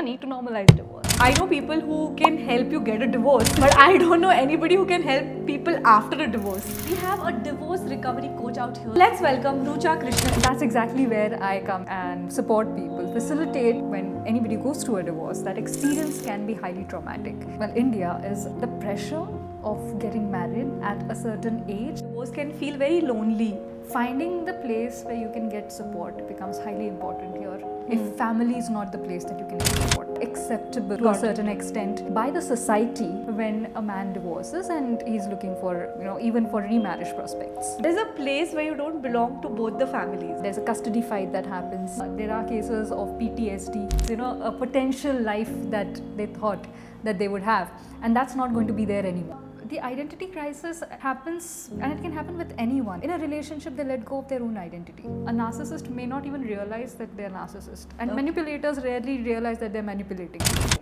journey to normalize divorce. I know people who can help you get a divorce, but I don't know anybody who can help people after a divorce. We have a divorce recovery coach out here. Let's welcome Rucha Krishnan. That's exactly where I come and support people, facilitate when anybody goes through a divorce. That experience can be highly traumatic. Well, India is the pressure of getting married at a certain age. Divorce can feel very lonely. Finding the place where you can get support becomes highly important here. If family is not the place that you can get support, acceptable to a certain extent by the society when a man divorces and he's looking for, even for remarriage prospects. There's a place where you don't belong to both the families. There's a custody fight that happens. There are cases of PTSD, a potential life that they thought that they would have, and that's not going to be there anymore. The identity crisis happens, and it can happen with anyone. In a relationship, they let go of their own identity. A narcissist may not even realize that they're narcissist, and manipulators rarely realize that they're manipulating.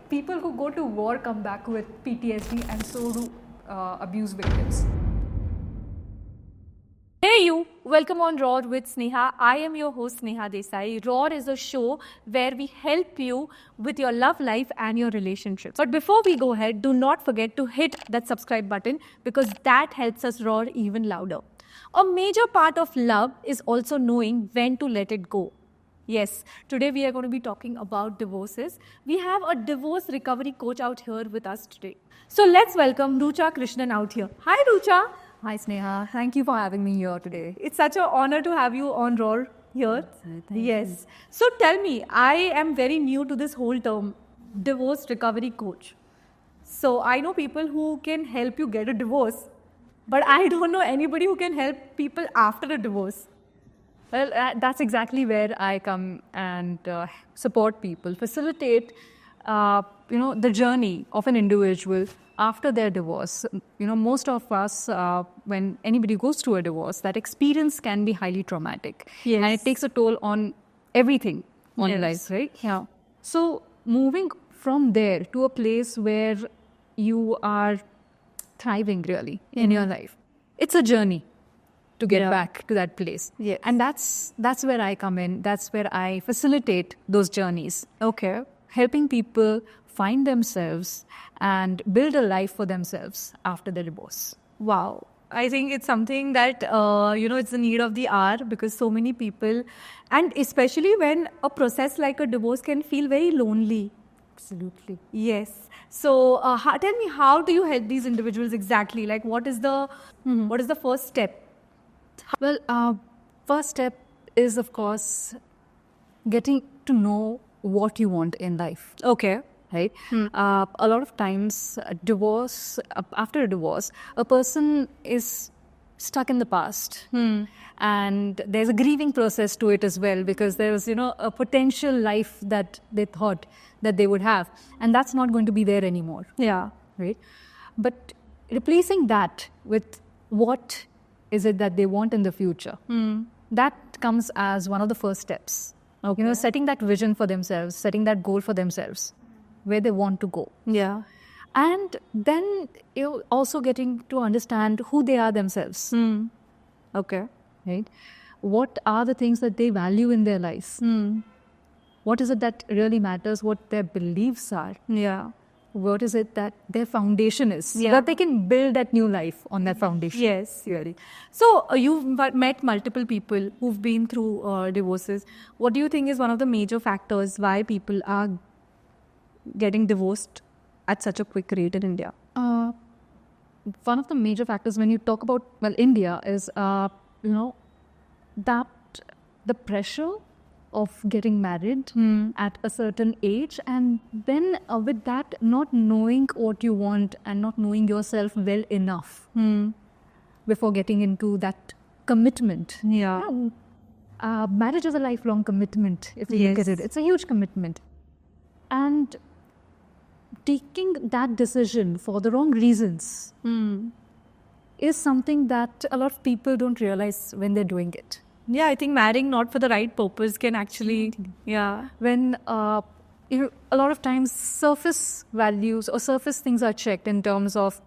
People who go to war come back with PTSD, and so do abuse victims. Hey you, welcome on Raw with Sneha. I am your host Sneha Desai. Raw is a show where we help you with your love life and your relationships. But before we go ahead, do not forget to hit that subscribe button because that helps us roar even louder. A major part of love is also knowing when to let it go. Yes, today we are going to be talking about divorces. We have a divorce recovery coach out here with us today. So let's welcome Rucha Krishnan out here. Hi Rucha. Hi Sneha, thank you for having me here today. It's such an honor to have you on Raw here. Thank yes. you. So tell me, I am very new to this whole term, divorce recovery coach. So I know people who can help you get a divorce, but I don't know anybody who can help people after a divorce. Well, that's exactly where I come and support people, facilitate, the journey of an individual after their divorce. Most of us, when anybody goes through a divorce, that experience can be highly traumatic. Yes. And it takes a toll on everything on your life, right? Yeah. So moving from there to a place where you are thriving really in your life, it's a journey to get back to that place. Yes. And that's where I come in. That's where I facilitate those journeys. Okay. Helping people find themselves and build a life for themselves after the divorce. Wow. I think it's something that, it's the need of the hour because so many people, and especially when a process like a divorce can feel very lonely. Absolutely. Yes. So tell me, how do you help these individuals exactly? Like what is the first step? Well, first step is, of course, getting to know what you want in life. Okay. Right? A lot of times, after a divorce, a person is stuck in the past. And there's a grieving process to it as well because there's, a potential life that they thought that they would have. And that's not going to be there anymore. Yeah. Right? But replacing that with what is it that they want in the future, that comes as one of the first steps. Okay. Setting that vision for themselves, setting that goal for themselves, where they want to go. Yeah. And then also getting to understand who they are themselves. Okay. Right? What are the things that they value in their lives? What is it that really matters? What their beliefs are? Yeah. What is it that their foundation is? So Yeah. that they can build that new life on that foundation. Yes, really. So you've met multiple people who've been through divorces. What do you think is one of the major factors why people are getting divorced at such a quick rate in India? One of the major factors when you talk about, India is, that the pressure of getting married at a certain age, and then with that, not knowing what you want and not knowing yourself well enough before getting into that commitment. Yeah. Marriage is a lifelong commitment, if you look at it. It's a huge commitment. And taking that decision for the wrong reasons is something that a lot of people don't realize when they're doing it. Yeah, I think marrying not for the right purpose can actually, When a lot of times surface values or surface things are checked in terms of,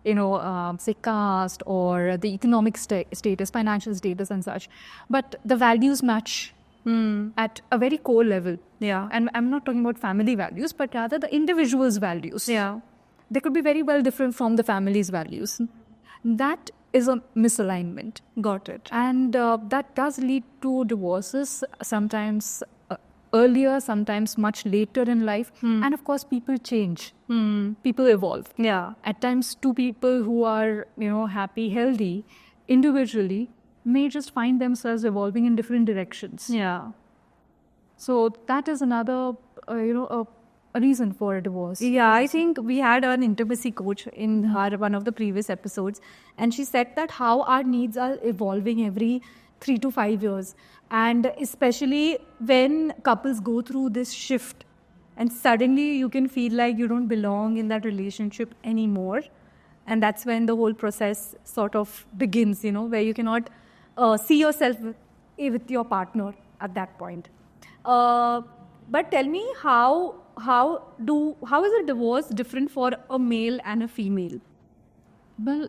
say caste or the economic status, financial status and such. But the values match at a very core level. Yeah. And I'm not talking about family values, but rather the individual's values. Yeah. They could be very well different from the family's values. That is a misalignment. Got it. And that does lead to divorces, sometimes earlier, sometimes much later in life. And of course, people change. People evolve. Yeah. At times, two people who are, happy, healthy, individually, may just find themselves evolving in different directions. Yeah. So that is another, a reason for a divorce. Yeah, I think we had an intimacy coach in one of the previous episodes, and she said that how our needs are evolving every 3 to 5 years, and especially when couples go through this shift, and suddenly you can feel like you don't belong in that relationship anymore, and that's when the whole process sort of begins, where you cannot see yourself with your partner at that point. But tell me, how is a divorce different for a male and a female? Well,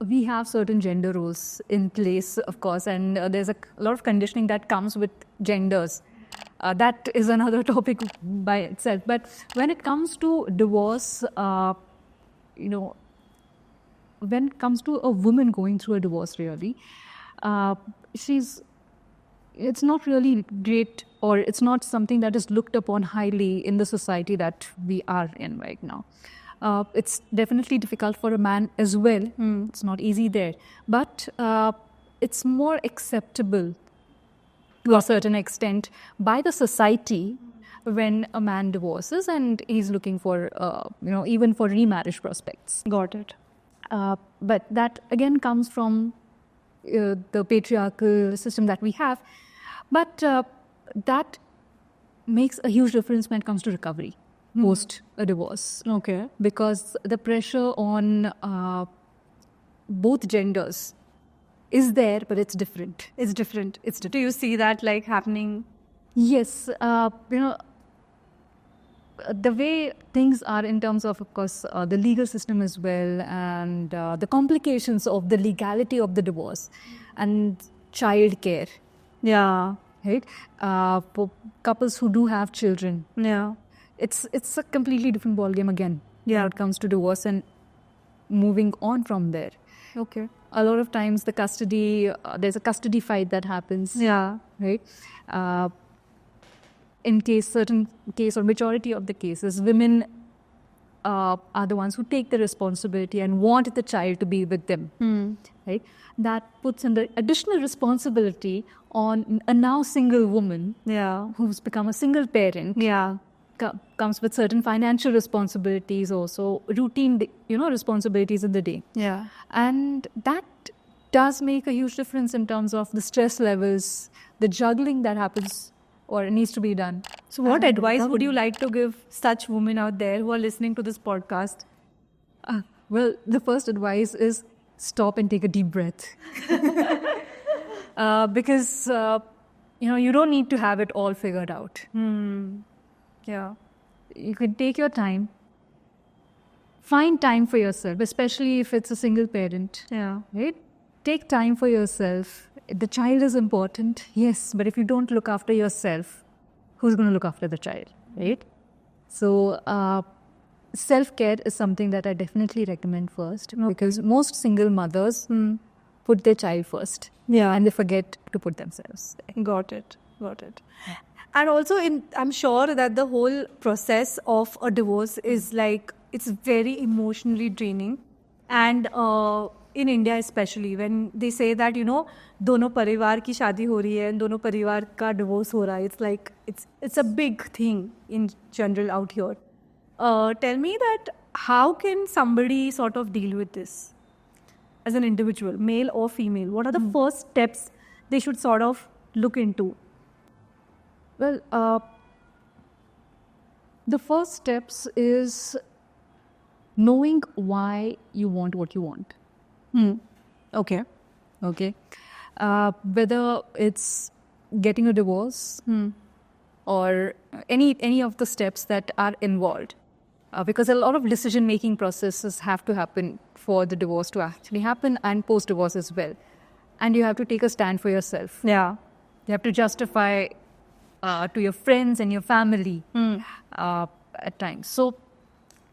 we have certain gender roles in place, of course, and there's a lot of conditioning that comes with genders. That is another topic by itself. But when it comes to divorce, when it comes to a woman going through a divorce, really, it's not really great, or it's not something that is looked upon highly in the society that we are in right now. It's definitely difficult for a man as well. It's not easy there. But it's more acceptable to a certain extent by the society when a man divorces and he's looking for, even for remarriage prospects. Got it. But that again comes from the patriarchal system that we have. But that makes a huge difference when it comes to recovery post a divorce. Okay. Because the pressure on both genders is there, but it's different. It's different. Do you see that happening? Yes. The way things are in terms of course, the legal system as well, and the complications of the legality of the divorce and child care. Yeah. Right? For couples who do have children. Yeah. It's a completely different ballgame again. Yeah. When it comes to divorce and moving on from there. Okay. A lot of times the custody, there's a custody fight that happens. Yeah. Right? In certain case or majority of the cases, women are the ones who take the responsibility and want the child to be with them. Right? That puts in the additional responsibility on a now single woman. Yeah. Who's become a single parent. Yeah. Comes with certain financial responsibilities, also routine, responsibilities in the day. Yeah. And that does make a huge difference in terms of the stress levels, the juggling that happens or needs to be done. So what advice would you like to give such women out there who are listening to this podcast? Well, the first advice is stop and take a deep breath. Because, you don't need to have it all figured out. Yeah. You can take your time. Find time for yourself, especially if it's a single parent. Yeah. Right? Take time for yourself. The child is important, yes, but if you don't look after yourself, who's going to look after the child, right? So, self-care is something that I definitely recommend first, because most single mothers put their child first. Yeah. And they forget to put themselves there. Got it. And also, I'm sure that the whole process of a divorce is it's very emotionally draining. And in India especially, when they say that, दोनों परिवार की शादी हो रही है and दोनों परिवार का divorce हो रहा है, it's a big thing in general out here. Tell me that how can somebody sort of deal with this as an individual, male or female? What are the first steps they should sort of look into? Well, the first steps is knowing why you want what you want. Okay. Whether it's getting a divorce or any of the steps that are involved. Because a lot of decision-making processes have to happen for the divorce to actually happen, and post-divorce as well. And you have to take a stand for yourself. Yeah. You have to justify to your friends and your family at times. So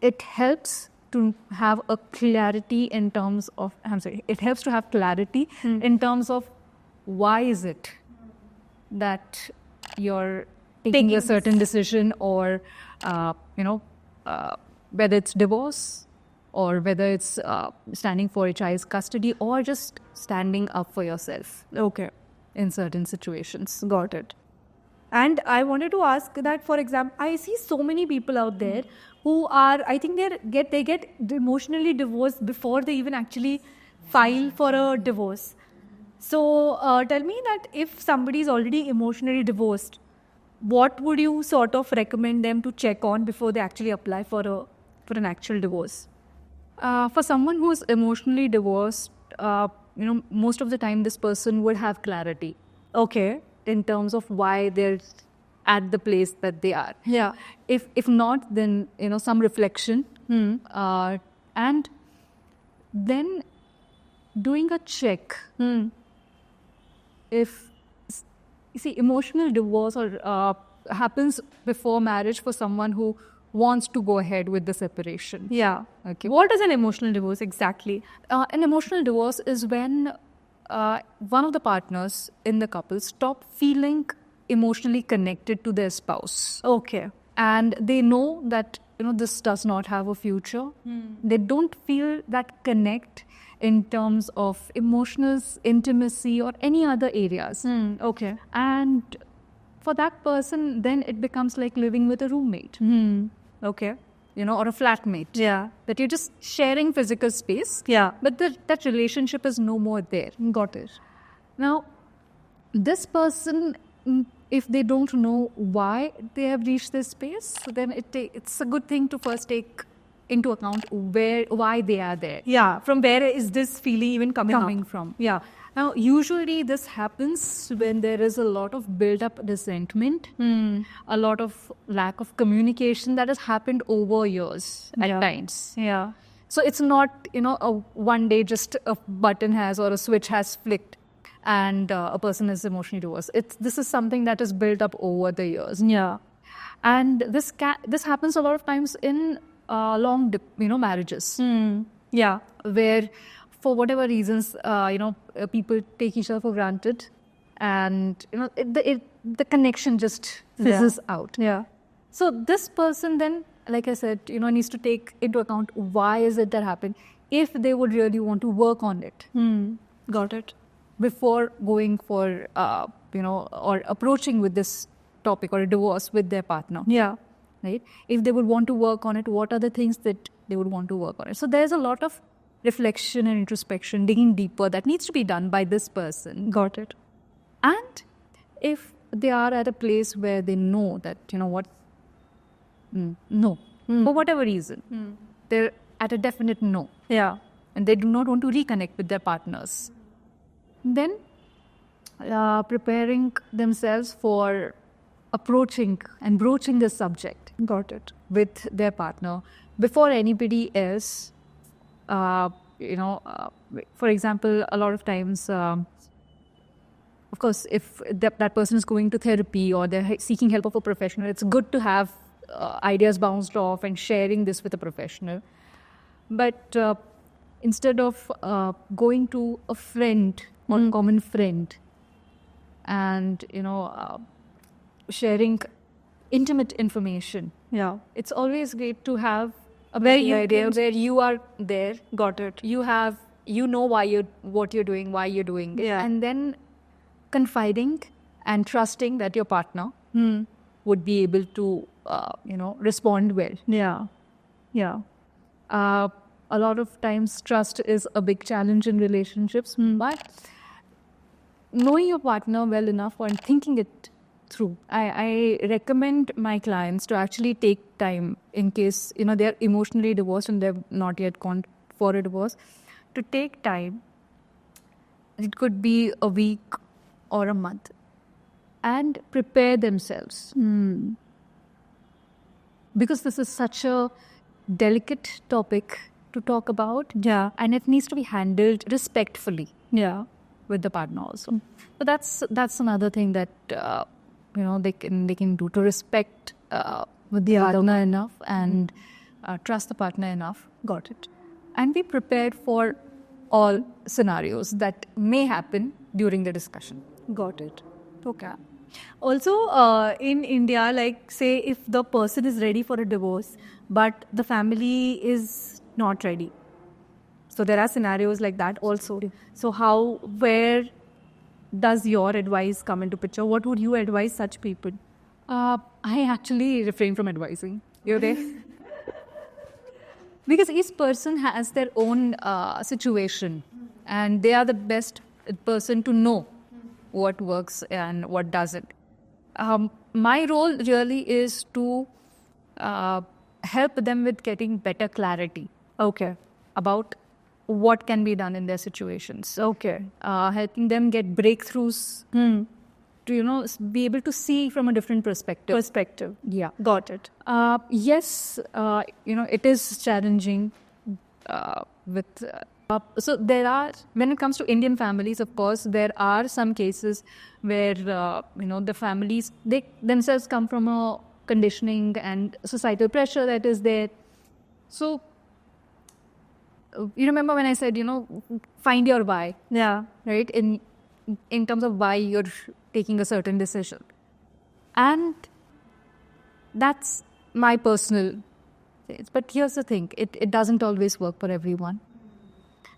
it helps to have a clarity in terms of, it helps to have clarity in terms of why is it that you're taking a certain decision, or, whether it's divorce or whether it's standing for a child's custody or just standing up for yourself. Okay. In certain situations. Got it. And I wanted to ask that, for example, I see so many people out there who are, I think they get emotionally divorced before they even actually file for a divorce. So tell me that if somebody is already emotionally divorced, what would you sort of recommend them to check on before they actually apply for an actual divorce? For someone who is emotionally divorced, most of the time this person would have clarity. Okay. In terms of why they're at the place that they are. Yeah. If not, then some reflection, and then doing a check. If you see, emotional divorce or happens before marriage for someone who wants to go ahead with the separation. Yeah. Okay. What is an emotional divorce exactly? An emotional divorce is when one of the partners in the couple stop feeling emotionally connected to their spouse. Okay. And they know that this does not have a future. They don't feel that connect in terms of emotional intimacy or any other areas. Okay. And for that person, then it becomes like living with a roommate. Okay. Or a flatmate. Yeah. That you're just sharing physical space. Yeah. But that relationship is no more there. Got it. Now, this person, if they don't know why they have reached this space, so then it's a good thing to first take into account why they are there. Yeah. From where is this feeling even coming from? Yeah. Now, usually this happens when there is a lot of build-up resentment, a lot of lack of communication that has happened over years at times. Yeah. So it's not, one day just a button has or a switch has flicked and a person is emotionally divorced. This is something that is built up over the years. Yeah. And this happens a lot of times in long, marriages. Yeah. Where for whatever reasons, people take each other for granted, and the connection just fizzles out. Yeah. So this person then, like I said, needs to take into account why is it that happened, if they would really want to work on it. Got it. Before going for, or approaching with this topic or a divorce with their partner. Yeah. Right? If they would want to work on it, what are the things that they would want to work on it? So there's a lot of reflection and introspection, digging deeper, that needs to be done by this person. Got it. And if they are at a place where they know that, no, for whatever reason, they're at a definite no. Yeah. And they do not want to reconnect with their partners. Then preparing themselves for approaching and broaching this subject. Got it. With their partner before anybody else. For example, a lot of times, of course, if that person is going to therapy or they're seeking help of a professional, it's good to have ideas bounced off and sharing this with a professional. But instead of going to a friend or common friend and, sharing intimate information, it's always great to have where you are there. Got it. You know what you're doing, why you're doing it. Yeah. And then confiding and trusting that your partner would be able to, respond well. Yeah. Yeah. A lot of times trust is a big challenge in relationships, but knowing your partner well enough and thinking it through. I recommend my clients to actually take time in case, they're emotionally divorced and they've not yet gone for a divorce, to take time. It could be a week or a month and prepare themselves. Because this is such a delicate topic to talk about. Yeah. And it needs to be handled respectfully. Yeah. with the partner also. So that's another thing that they can do to respect with the partner enough and trust the partner enough. Got it. And be prepared for all scenarios that may happen during the discussion. Got it. Okay. Also, in India, like say if the person is ready for a divorce, but the family is not ready. So there are scenarios like that also. So where does your advice come into picture? What would you advise such people? I actually refrain from advising. You're there? Because each person has their own situation, and they are the best person to know what works and what doesn't. My role really is to help them with getting better clarity. Okay. About what can be done in their situations. Okay. Helping them get breakthroughs to be able to see from a different perspective. Yeah. Got it. Yes, it is challenging with. So there are, when it comes to Indian families, of course, there are some cases where the families they themselves come from a conditioning and societal pressure that is there. So you remember when I said find your why. Yeah. Right, in terms of why you're taking a certain decision. And that's my personal thing. But here's the thing, it doesn't always work for everyone.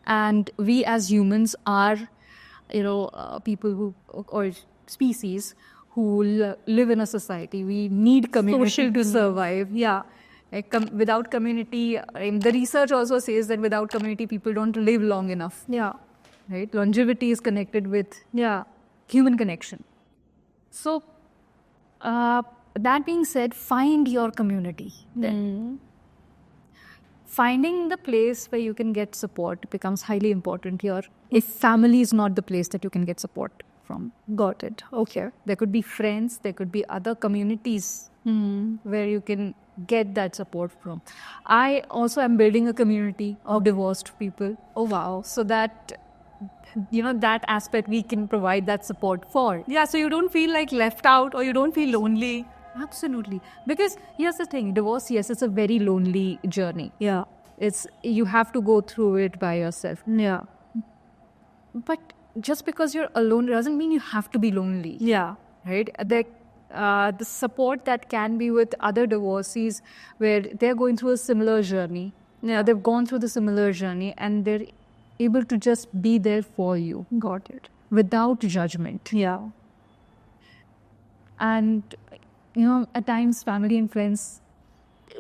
And we as humans are, people who, or species who live in a society. We need community to survive. Yeah. Without community, the research also says that without community, people don't live long enough. Yeah. Right? Longevity is connected with human connection. So, that being said, find your community. Then, finding the place where you can get support becomes highly important here. If family is not the place that you can get support from. Got it. Okay. There could be friends, there could be other communities where you can get that support from. I also am building a community of divorced people. Oh, wow. So that that aspect we can provide that support for. Yeah, so you don't feel like left out or you don't feel lonely. Absolutely. Because here's the thing, divorce, yes, it's a very lonely journey. Yeah. You have to go through it by yourself. Yeah. But just because you're alone doesn't mean you have to be lonely. Yeah. Right? The support that can be with other divorcees where they're going through a similar journey. Yeah, they've gone through the similar journey and they're able to just be there for you. Got it. Without judgment. Yeah. And, at times family and friends,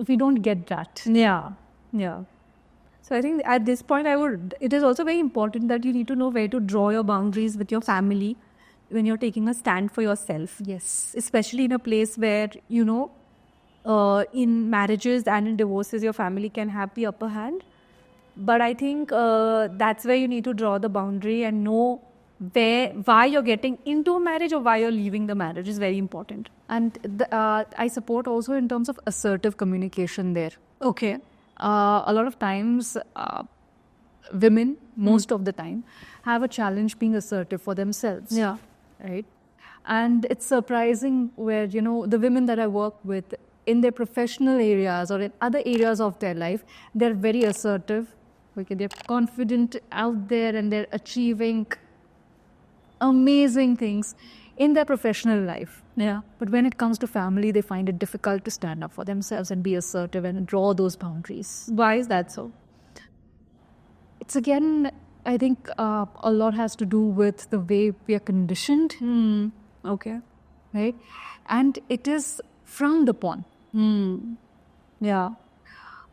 we don't get that. Yeah. Yeah. So I think at this point, it is also very important that you need to know where to draw your boundaries with your family when you're taking a stand for yourself. Yes. Especially in a place where, in marriages and in divorces, your family can have the upper hand. But I think that's where you need to draw the boundary and know why you're getting into a marriage or why you're leaving the marriage is very important. And I support also in terms of assertive communication there. Okay. A lot of times, women, most of the time, have a challenge being assertive for themselves. Yeah. Right? And it's surprising where, the women that I work with in their professional areas or in other areas of their life, they're very assertive. Okay, they're confident out there and they're achieving amazing things in their professional life. Yeah. But when it comes to family, they find it difficult to stand up for themselves and be assertive and draw those boundaries. Why is that so? It's again, I think a lot has to do with the way we are conditioned. Okay. Right? And it is frowned upon. Yeah.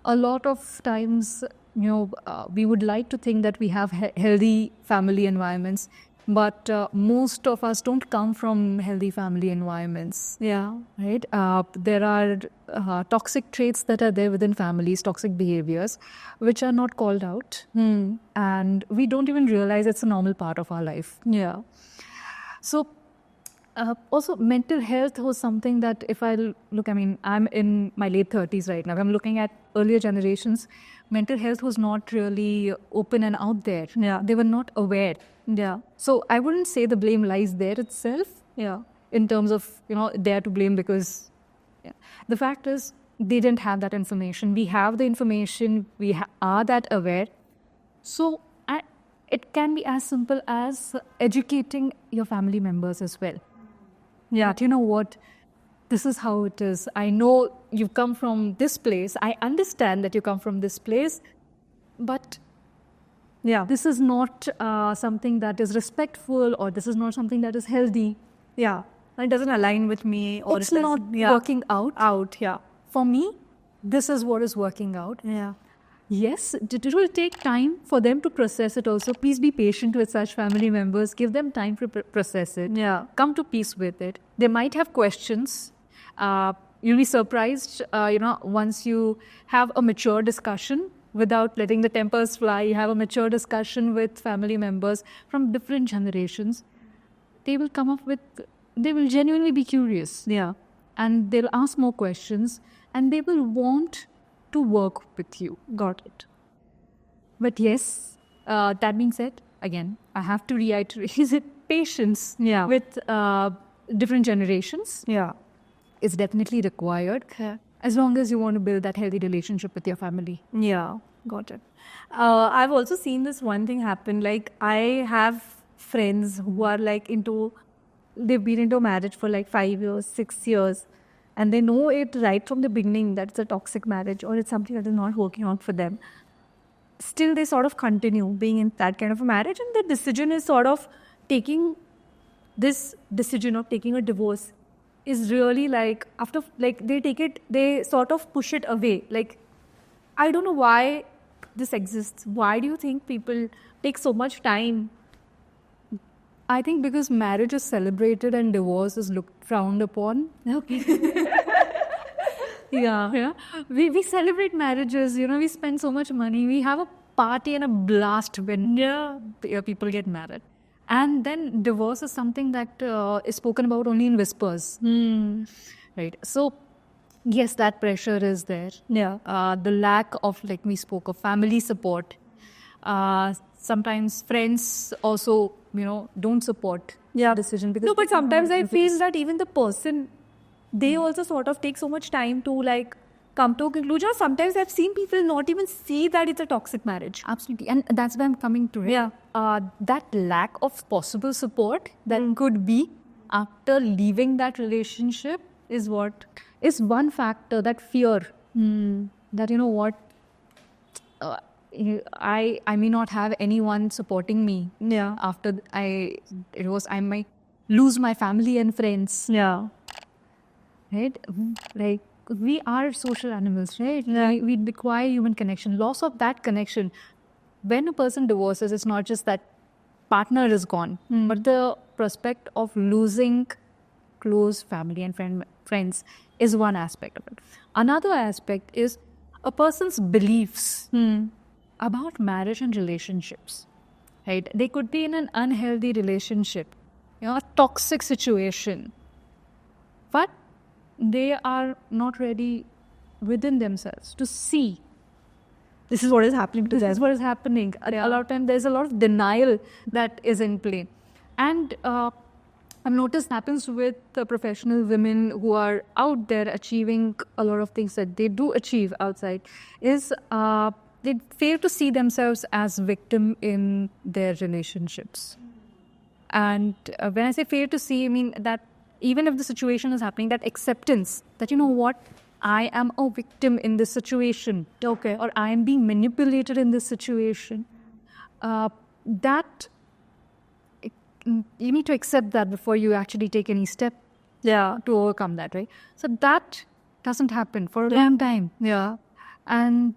A lot of times, we would like to think that we have healthy family environments, but most of us don't come from healthy family environments. Yeah. Right? There are toxic traits that are there within families, toxic behaviors, which are not called out. And we don't even realize it's a normal part of our life. Yeah. So Also, mental health was something that if I look, I mean, I'm in my late 30s right now. I'm looking at earlier generations. Mental health was not really open and out there. Yeah. They were not aware. Yeah. So I wouldn't say the blame lies there itself. Yeah. In terms of, they're to blame because the fact is they didn't have that information. We have the information. We are that aware. So it can be as simple as educating your family members as well. Yeah. But you know what? This is how it is. I know you come from this place. I understand that you come from this place. But Yeah. this is not something that is respectful, or this is not something that is healthy. Yeah. It doesn't align with me, or It's it not doesn't- yeah. working out. Yeah. For me, this is what is working out. Yeah. Yes, it will take time for them to process it also. Please be patient with such family members. Give them time to process it. Yeah. Come to peace with it. They might have questions. You'll be surprised, once you have a mature discussion without letting the tempers fly. You have a mature discussion with family members from different generations. They will they will genuinely be curious. Yeah. And they'll ask more questions, and they will want to work with you. Got it. But yes, that being said, again, I have to reiterate, is it patience Yeah. with different generations Yeah. is definitely required, as long as you want to build that healthy relationship with your family. Yeah, got it. I've also seen this one thing happen. Like, I have friends who are like they've been into marriage for like 5 years, 6 years, and they know it right from the beginning that it's a toxic marriage or it's something that is not working out for them. Still, they sort of continue being in that kind of a marriage, and the decision is sort of taking this decision of taking a divorce is really like, after like they sort of push it away. Like, I don't know why this exists. Why do you think people take so much time? I think because marriage is celebrated and divorce is looked frowned upon. Okay. Yeah. We celebrate marriages, we spend so much money. We have a party and a blast when people get married. And then divorce is something that is spoken about only in whispers. Right? So, yes, that pressure is there. Yeah. The lack of, like we spoke of, family support. Sometimes friends also, don't support decision. Because No, but sometimes I feel that even the person, they also sort of take so much time to like come to a conclusion. Sometimes I've seen people not even see that it's a toxic marriage. Absolutely. And that's why I'm coming to it. Yeah. That lack of possible support that could be after leaving that relationship is what is one factor, that fear. That, I may not have anyone supporting me. Yeah. After I might lose my family and friends. Yeah. Right? Like, we are social animals, right? Yeah. We require human connection. Loss of that connection. When a person divorces, it's not just that partner is gone, but the prospect of losing close family and friends is one aspect of it. Another aspect is a person's beliefs about marriage and relationships. Right? They could be in an unhealthy relationship, a toxic situation, but they are not ready within themselves to see This is what is happening to this them. is what is happening. Yeah. A lot of time there's a lot of denial that is in play. And I've noticed happens with the professional women who are out there achieving a lot of things that they do achieve outside is they fail to see themselves as victim in their relationships. And when I say fail to see, I mean that even if the situation is happening, that acceptance that, I am a victim in this situation. Okay. Or I am being manipulated in this situation. That you need to accept that before you actually take any step Yeah. to overcome that, right? So that doesn't happen for a long time. Yeah. And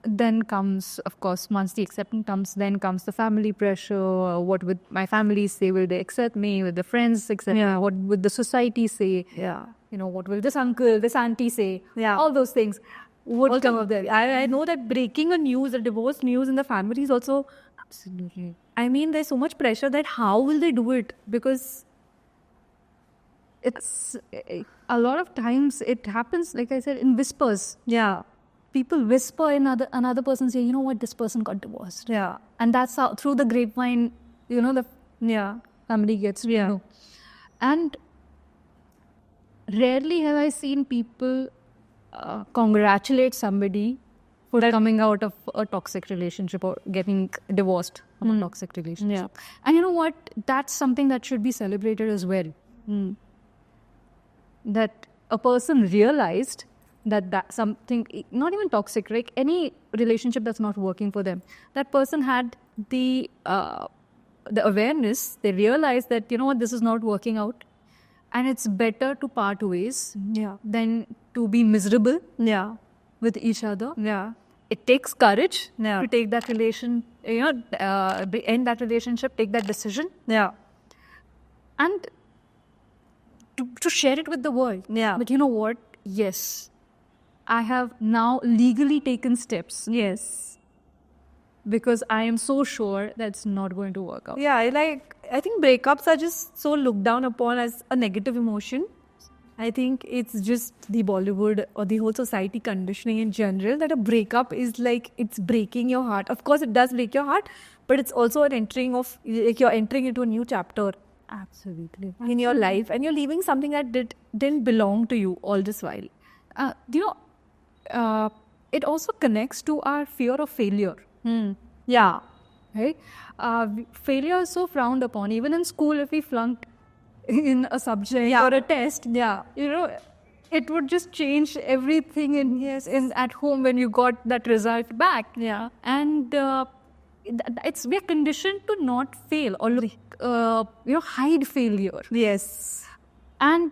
then comes, of course, once the acceptance comes, then comes the family pressure. What would my family say? Will they accept me? Will the friends accept me? Yeah. What would the society say? Yeah. What will this uncle, this auntie say? Yeah. All those things would Also, come up there. I know that breaking a news, a divorce news in the family is also, Absolutely. I mean, there's so much pressure that how will they do it? Because it's a lot of times it happens, like I said, in whispers. Yeah. People whisper in another person, say, you know what, this person got divorced. Yeah. And that's how, through the grapevine, the Yeah. family gets to Yeah. know. And rarely have I seen people congratulate somebody for coming out of a toxic relationship or getting divorced from a toxic relationship. Yeah. And you know what? That's something that should be celebrated as well. That a person realized that something, not even toxic, like any relationship that's not working for them, that person had the awareness. They realized that, you know what, this is not working out, and it's better to part ways Yeah. than to be miserable Yeah. with each other. Yeah. It takes courage Yeah. to take that relation, end that relationship, take that decision, Yeah. and to share it with the world. Yeah. But you know what? Yes, I have now legally taken steps Yes. because I am so sure that's not going to work out. Yeah, I think breakups are just so looked down upon as a negative emotion. I think it's just the Bollywood or the whole society conditioning in general that a breakup is like it's breaking your heart. Of course, it does break your heart, but it's also an entering of, like, you're entering into a new chapter Absolutely. in your life, and you're leaving something that didn't belong to you all this while. It also connects to our fear of failure. Yeah. Right? Failure is so frowned upon. Even in school, if we flunked in a subject or a test, Yeah. it would just change everything in at home when you got that result back. Yeah. And we're conditioned to not fail or hide failure. Yes. And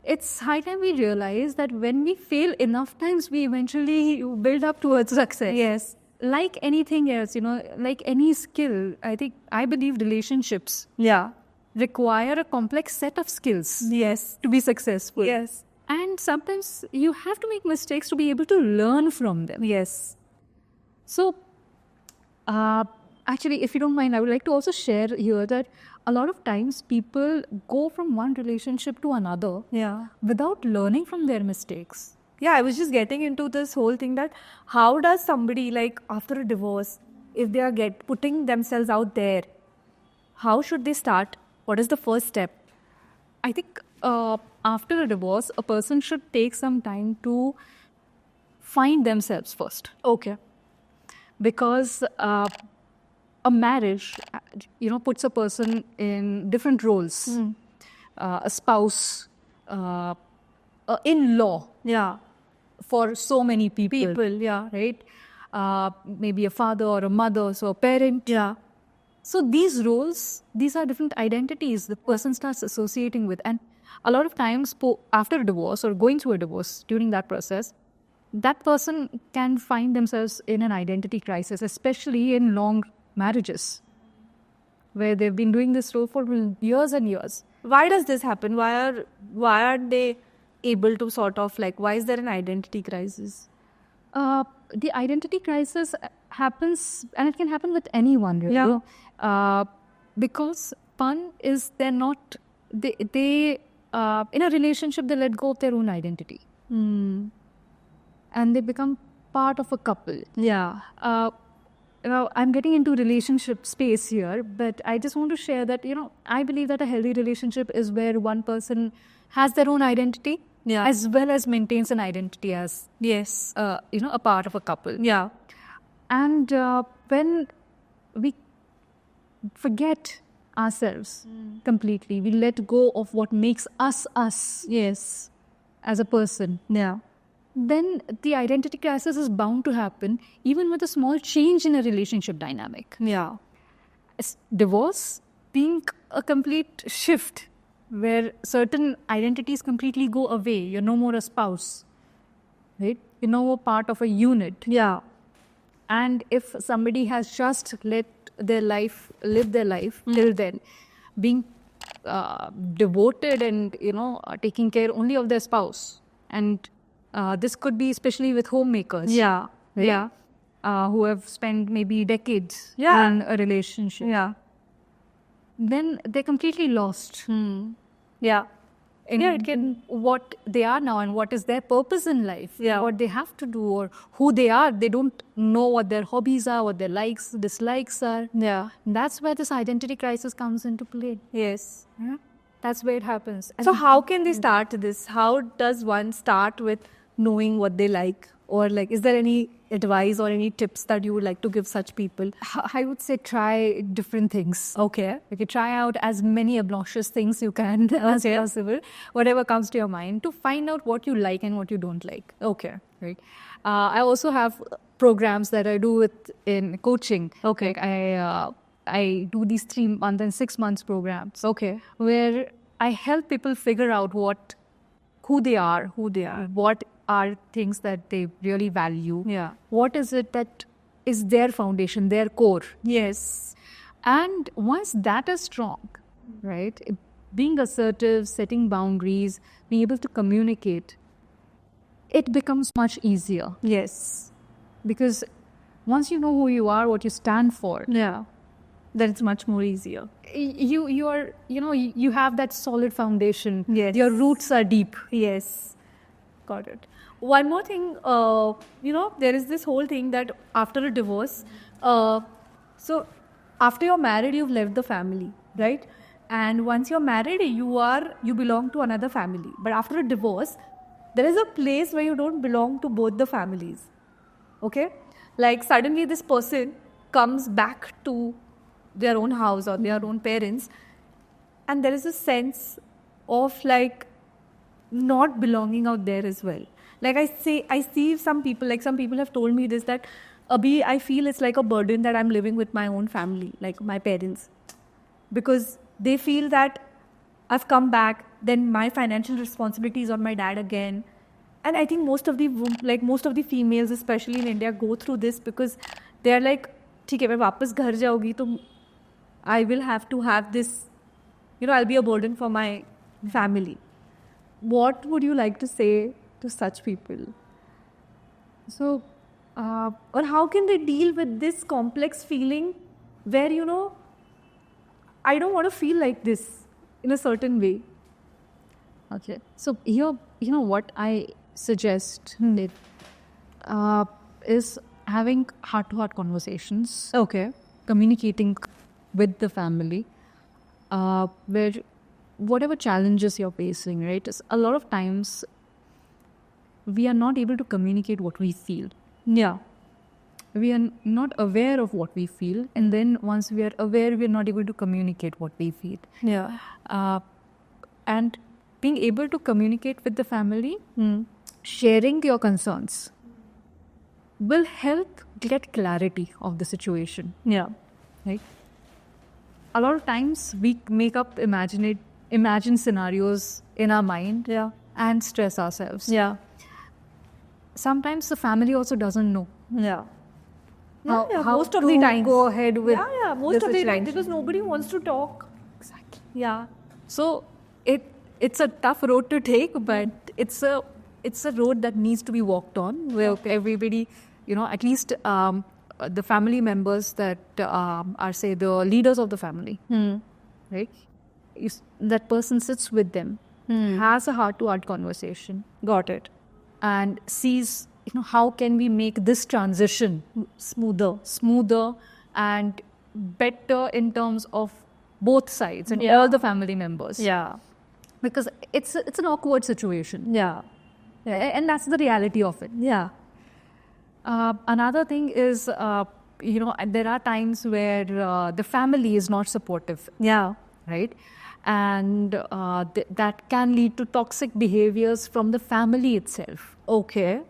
it's high time we realize that when we fail enough times, we eventually build up towards success. Yes. Like anything else, like any skill, I believe relationships Yeah. require a complex set of skills Yes. to be successful. Yes. And sometimes you have to make mistakes to be able to learn from them. Yes. So, actually, if you don't mind, I would like to also share here that a lot of times people go from one relationship to another Yeah. without learning from their mistakes. Yeah, I was just getting into this whole thing that how does somebody, like, after a divorce, if they are putting themselves out there, how should they start? What is the first step? I think after a divorce, a person should take some time to find themselves first. Okay. Because a marriage, puts a person in different roles. A spouse, a in-law Yeah. for so many people. Yeah. Right? Maybe a father or a mother, so a parent. Yeah. So these roles, these are different identities the person starts associating with. And a lot of times after a divorce or going through a divorce, during that process, that person can find themselves in an identity crisis, especially in long marriages, where they've been doing this role for years and years. Why does this happen? Why aren't they able to sort of, like, why is there an identity crisis? The identity crisis happens, and it can happen with anyone, really. Because one is they're not, they in a relationship, they let go of their own identity. And they become part of a couple. Yeah. I'm getting into relationship space here, but I just want to share that, I believe that a healthy relationship is where one person has their own identity, Yeah. as well as maintains an identity as, Yes. a part of a couple. Yeah. And when we forget ourselves completely, we let go of what makes us us. Yes. As a person. Yeah. Then the identity crisis is bound to happen even with a small change in a relationship dynamic. Yeah. Divorce being a complete shift where certain identities completely go away. You're no more a spouse, right? You're no more part of a unit. Yeah. And if somebody has just live their life till then, being devoted and, taking care only of their spouse. And this could be especially with homemakers. Yeah. Right? Yeah. Who have spent maybe decades Yeah. in a relationship. Yeah. Then they're completely lost. Yeah. in what they are now and what is their purpose in life, what they have to do or who they are. They don't know what their hobbies are, what their likes, dislikes are. Yeah. And that's where this identity crisis comes into play. Yes. Yeah? That's where it happens. So how can they start this? How does one start with knowing what they like? Or like, is there any advice or any tips that you would like to give such people? I would say try different things. Okay. Okay, try out as many obnoxious things you can as possible, whatever comes to your mind, to find out what you like and what you don't like. Okay. Right. I also have programs that I do in coaching. Okay. Like I do these 3 month and 6 months programs. Okay. Where I help people figure out who they are, what are things that they really value. Yeah. What is it that is their foundation, their core. Yes. And once that is strong, right, being assertive, setting boundaries, being able to communicate, it becomes much easier. Yes. Because once you know who you are, what you stand for, Yeah. Then it's much more easier. you have that solid foundation. Yes. Your roots are deep. Yes. Got it. One more thing, there is this whole thing that after a divorce, so after you're married, you've left the family, right? And once you're married, you belong to another family. But after a divorce, there is a place where you don't belong to both the families. Okay? Like suddenly this person comes back to their own house or their own parents, and there is a sense of like not belonging out there as well. Like I see some people have told me this, that Abhi, I feel it's like a burden that I'm living with my own family, like my parents, because they feel that I've come back, then my financial responsibility is on my dad again. And I think most of the females, especially in India, go through this because they are like, ठीक है, मैं वापस घर जाऊंगी तो I will have to have this, I'll be a burden for my family. What would you like to say to such people? So, Or how can they deal with this complex feeling where, I don't want to feel like this in a certain way. okay. So here, what I suggest is having heart-to-heart conversations. Okay. Communicating with the family, where whatever challenges you're facing, right? A lot of times we are not able to communicate what we feel. Yeah. We are not aware of what we feel, and then once we are aware, we are not able to communicate what we feel. Yeah. And being able to communicate with the family, sharing your concerns, will help get clarity of the situation. Yeah. Right? A lot of times we make up imagine scenarios in our mind, Yeah. and stress ourselves. Yeah. Sometimes the family also doesn't know Yeah. how most of to the time. go ahead with Most the of the time, situation. because nobody wants to talk. Exactly. Yeah. So it's a tough road to take, but it's a road that needs to be walked on, where everybody, at least the family members that are, say, the leaders of the family, right? That person sits with them, has a heart-to-heart conversation, Got it. and sees, how can we make this transition smoother and better in terms of both sides and all the family members. Yeah. Because it's an awkward situation. Yeah. And that's the reality of it. Yeah. Another thing is, there are times where the family is not supportive, Yeah. right? And that can lead to toxic behaviors from the family itself, Okay.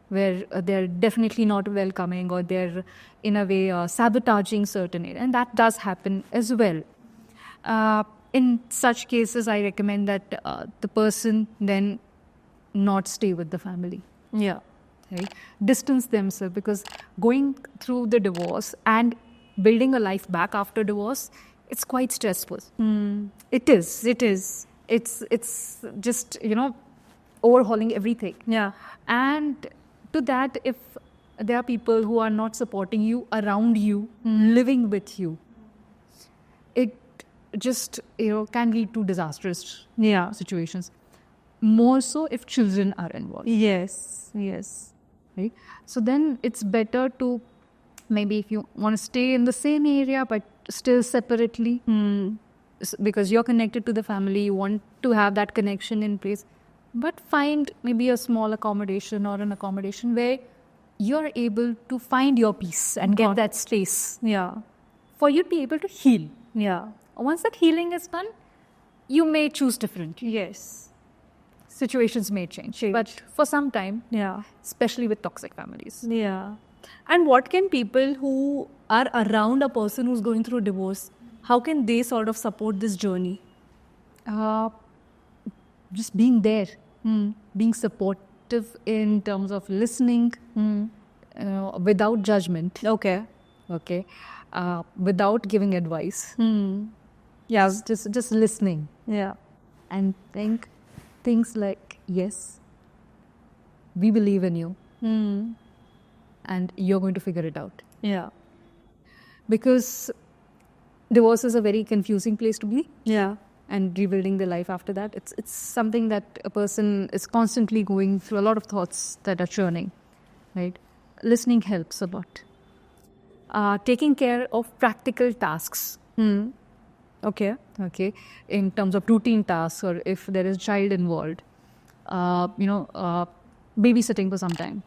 where they're definitely not welcoming, or they're in a way sabotaging certain areas. And that does happen as well. In such cases, I recommend that the person then not stay with the family. Yeah. Right? Distance themselves, because going through the divorce and building a life back after divorce, it's quite stressful. It is. It's just, overhauling everything. Yeah. And to that, if there are people who are not supporting you, around you, living with you, it just, can lead to disastrous Yeah. situations. More so if children are involved. Yes. Yes. Right? So then it's better to, maybe if you want to stay in the same area but still separately, because you're connected to the family, you want to have that connection in place, but find maybe a small accommodation or an accommodation where you're able to find your peace and get that space Yeah. for you to be able to heal. Yeah. Once that healing is done, you may choose different. Yes. Situations may change. But for some time, Yeah. especially with toxic families. Yeah. And what can people who are around a person who's going through a divorce, how can they sort of support this journey? Just being there, being supportive in terms of listening, without judgment, Okay. okay, without giving advice. Yeah. Just listening Yeah. and think things like, yes, we believe in you, and you're going to figure it out. Yeah. Because divorce is a very confusing place to be. Yeah. And rebuilding their life after that, it's something that a person is constantly going through, a lot of thoughts that are churning, right? Listening helps a lot. Taking care of practical tasks, Okay. okay, in terms of routine tasks, or if there is a child involved, babysitting for some time,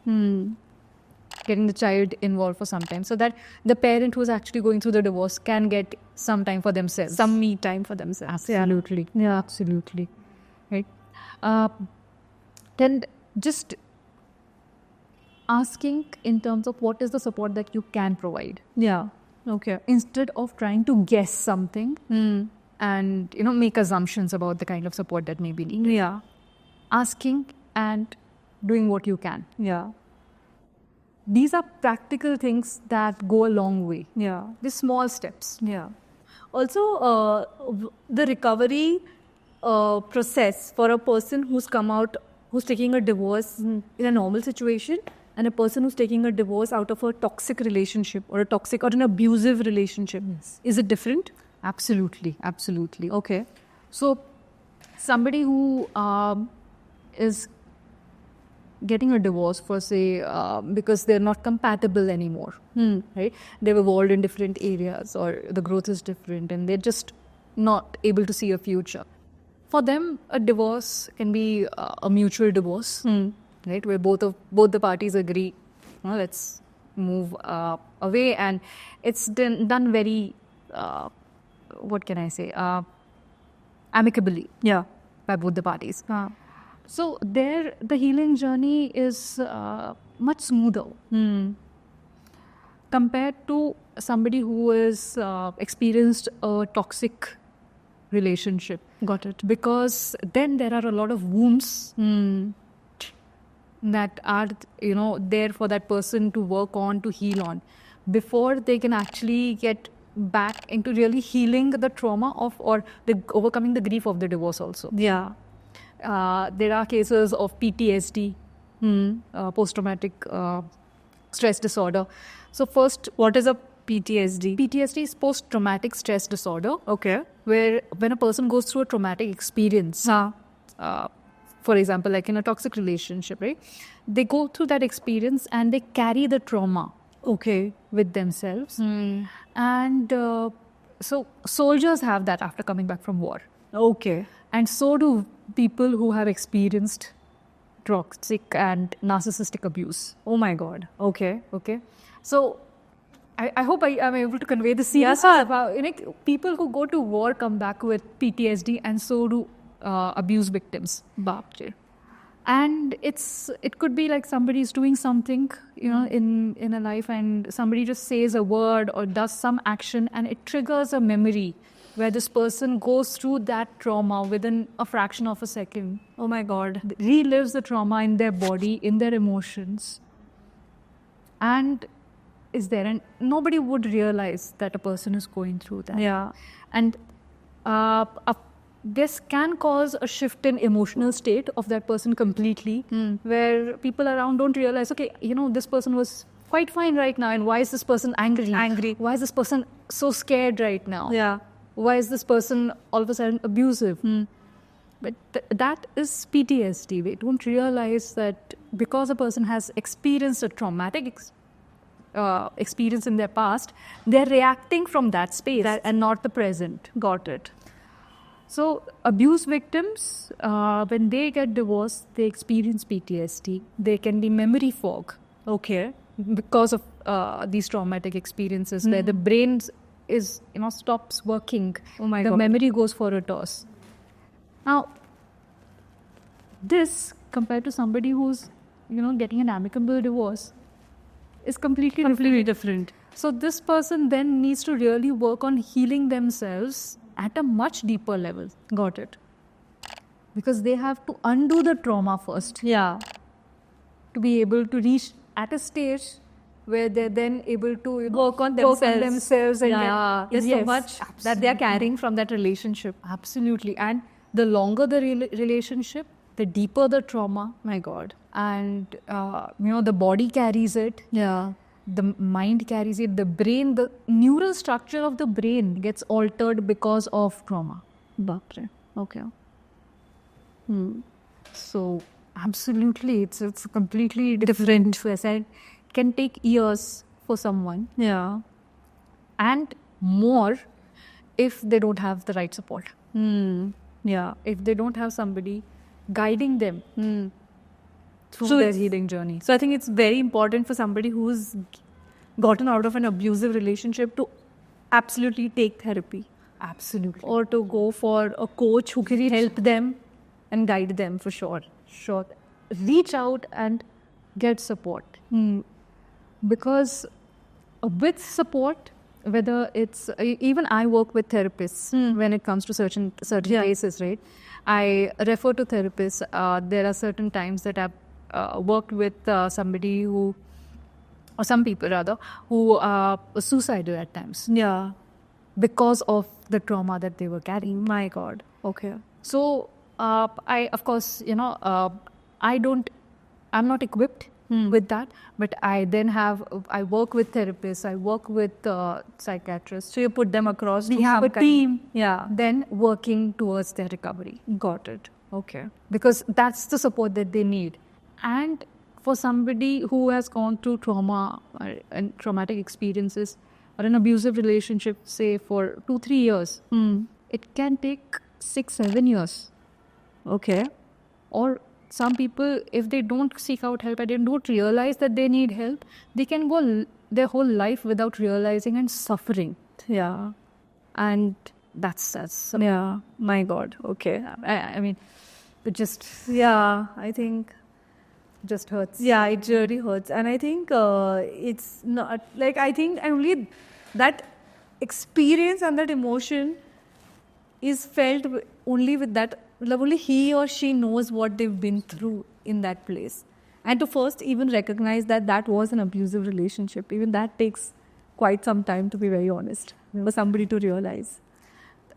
getting the child involved for some time, so that the parent who is actually going through the divorce can get some time for themselves. Some me time for themselves. Absolutely. Yeah. Absolutely. Right. Then just asking in terms of what is the support that you can provide, Yeah. Okay. instead of trying to guess something and make assumptions about the kind of support that may be needed. Yeah. Asking and doing what you can. Yeah. These are practical things that go a long way. Yeah. These small steps. Yeah. Also, the recovery process for a person who's come out, who's taking a divorce in a normal situation, and a person who's taking a divorce out of a toxic relationship or a toxic or an abusive relationship, is it different? Absolutely. Absolutely. Okay. So, somebody who is getting a divorce for, say, because they're not compatible anymore, right? They've evolved in different areas, or the growth is different, and they're just not able to see a future. For them, a divorce can be a mutual divorce, right? Where both the parties agree, let's move away, and it's done very, what can I say, amicably. Yeah. By both the parties. So there, the healing journey is much smoother compared to somebody who has experienced a toxic relationship. Got it. Because then there are a lot of wounds that are, there for that person to work on, to heal on, before they can actually get back into really healing the trauma of, or overcoming the grief of the divorce also. Yeah. There are cases of PTSD, post-traumatic stress disorder. So first, What is a PTSD? PTSD is post-traumatic stress disorder, Okay. where when a person goes through a traumatic experience, for example, like in a toxic relationship, right? They go through that experience and they carry the trauma Okay. with themselves. And so soldiers have that after coming back from war. Okay. And so do people who have experienced toxic and narcissistic abuse. Oh my God. Okay. Okay. So I hope I am able to convey the Yes, seriousness sir. about people who go to war come back with PTSD, and so do abuse victims. Baapre. And it could be like somebody is doing something, in a life, and somebody just says a word or does some action, and it triggers a memory where this person goes through that trauma within a fraction of a second, Oh my God. relives the trauma in their body, in their emotions, and is there. And nobody would realize that a person is going through that. Yeah. And this can cause a shift in emotional state of that person completely, where people around don't realize, okay, this person was quite fine right now, and why is this person angry? Angry. Why is this person so scared right now? Yeah. why is this person all of a sudden abusive? But that is PTSD. We don't realize that because a person has experienced a traumatic experience in their past, they're reacting from that space and not the present. Got it. So abuse victims, when they get divorced, they experience PTSD. There can be memory fog. Okay. Because of these traumatic experiences, where the brain is stops working. Oh my the God. memory goes for a toss. Now, this compared to somebody who's getting an amicable divorce is completely different. So this person then needs to really work on healing themselves at a much deeper level. Got it. Because they have to undo the trauma first Yeah. to be able to reach at a stage where they're then able to Work on themselves and yeah. There's so much that they are carrying from that relationship. Absolutely. And the longer the relationship, the deeper the trauma. My God. And, the body carries it. Yeah. The mind carries it. The brain, the neural structure of the brain gets altered because of trauma. Bapre. Okay. So, absolutely, it's completely different. As I said, it can take years for someone Yeah. and more if they don't have the right support. Yeah. If they don't have somebody guiding them through So their it's- healing journey. So I think it's very important for somebody who's gotten out of an abusive relationship to absolutely take therapy Absolutely. or to go for a coach who can help them and guide them for sure. Sure. Reach out and get support. Because with support, whether it's even I work with therapists when it comes to certain Yeah. cases, right? I refer to therapists. There are certain times that I've worked with somebody who, or some people rather, who are suicidal at times Yeah. because of the trauma that they were carrying. My God. Okay. So, I, of course, I'm not equipped with that, but I work with therapists, I work with psychiatrists. So you put them across. We to have a some kind- team Yeah. then working towards their recovery Got it. Okay. because that's the support that they need. And for somebody who has gone through trauma and traumatic experiences or an abusive relationship, say for 2-3 years, it can take 6-7 years. Okay. Or some people, if they don't seek out help and they don't realize that they need help, they can go their whole life without realizing and suffering. Yeah. And that's Yeah. My God. Okay. I mean, it just Yeah. I think. hurts. Yeah, it really hurts. And I think it's not like I think only that experience and that emotion is felt only with that. Only he or she knows what they've been through in that place. And to first even recognize that that was an abusive relationship, even that takes quite some time, to be very honest, for somebody to realize.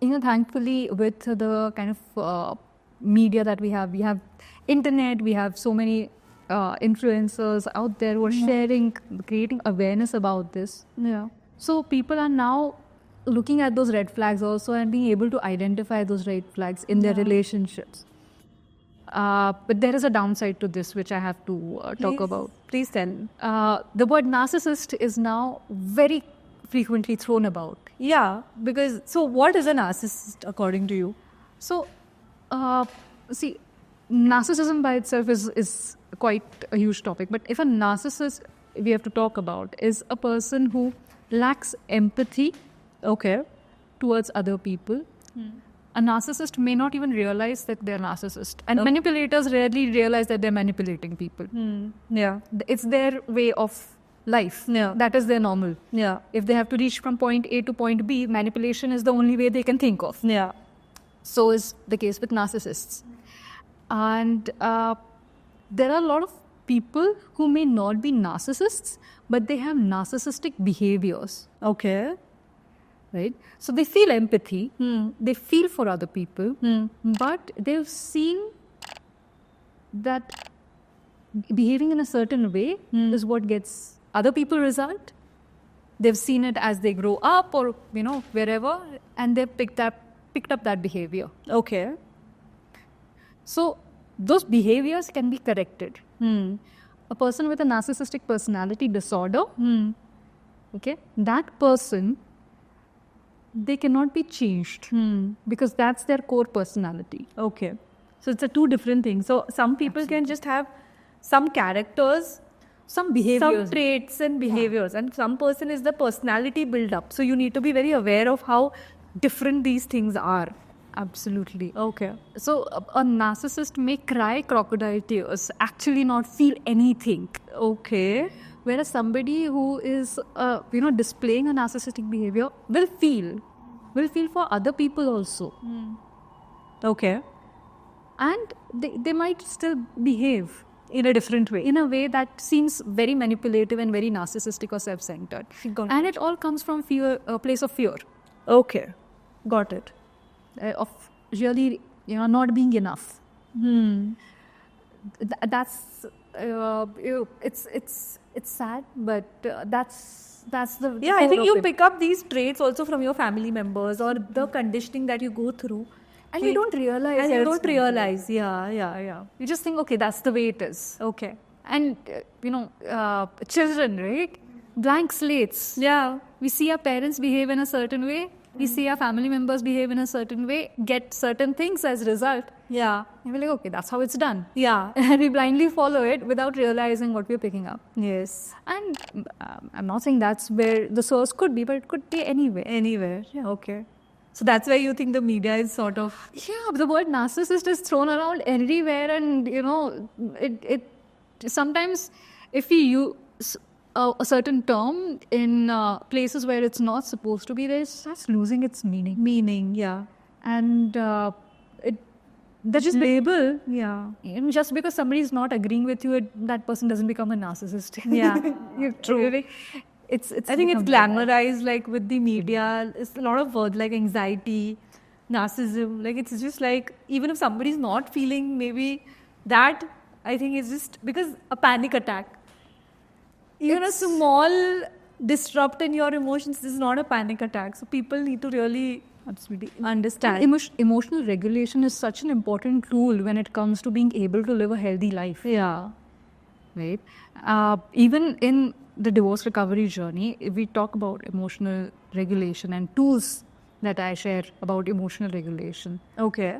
Thankfully, with the kind of media that we have internet, we have so many influencers out there who are sharing, creating awareness about this. Yeah. So people are now looking at those red flags also and being able to identify those red flags in their relationships. But there is a downside to this, which I have to talk about. Please tell. The word narcissist is now very frequently thrown about. Yeah, because so what is a narcissist according to you? So, see, narcissism by itself is quite a huge topic. But if a narcissist we have to talk about is a person who lacks empathy, Okay. towards other people. A narcissist may not even realize that they're narcissist. And manipulators rarely realize that they're manipulating people. Yeah. It's their way of life. Yeah. That is their normal. Yeah. If they have to reach from point A to point B, manipulation is the only way they can think of. Yeah. So is the case with narcissists. And there are a lot of people who may not be narcissists, but they have narcissistic behaviors. Okay. Right? So they feel empathy, they feel for other people, but they've seen that behaving in a certain way is what gets other people result. they've seen it as they grow up or, wherever, and they've picked up that behavior. Okay. So those behaviors can be corrected. A person with a narcissistic personality disorder, okay, that person, they cannot be changed because that's their core personality. Okay. So it's a two different things. So some people can just have some characters, Some behaviors. some traits and behaviors, and some person is the personality build up. So you need to be very aware of how different these things are. Absolutely. Okay. So a narcissist may cry crocodile tears, actually not feel anything. Okay. Whereas somebody who is, displaying a narcissistic behavior will feel for other people also. Okay. And they might still behave In a different way. in a way that seems very manipulative and very narcissistic or self-centered. Got And it all comes from fear, a place of fear, Okay. Got it. of really, not being enough. That's it's sad, but that's the Yeah, I core think of you it. pick up these traits also from your family members or the conditioning that you go through. And you don't realize. And you it's don't realize. Yeah. You just think, okay, that's the way it is. Okay. And children, right? Blank slates. Yeah. We see our parents behave in a certain way. We see our family members behave in a certain way. Get certain things as result. Yeah. And we're like, okay, that's how it's done. Yeah. And we blindly follow it without realizing what we're picking up. Yes. And I'm not saying that's where the source could be, but it could be anywhere. Anywhere. Yeah. Okay. So that's why you think the media is sort of. Yeah, the word narcissist is thrown around everywhere, and it sometimes if we use a certain term in places where it's not supposed to be, there, it starts losing its meaning. Yeah. And That's just label. Yeah. just because somebody is not agreeing with you, that person doesn't become a narcissist. Yeah. True. It's I think it's become- glamorized, like with the media. It's a lot of words like anxiety, narcissism. Like it's just like even if somebody's not feeling maybe that, I think it's just because a panic attack. Even a small disrupt in your emotions is not a panic attack. So people need to really Absolutely. understand. Emotional regulation is such an important tool when it comes to being able to live a healthy life. Yeah. Right? Even in the divorce recovery journey, if we talk about emotional regulation and tools that I share about emotional regulation, Okay.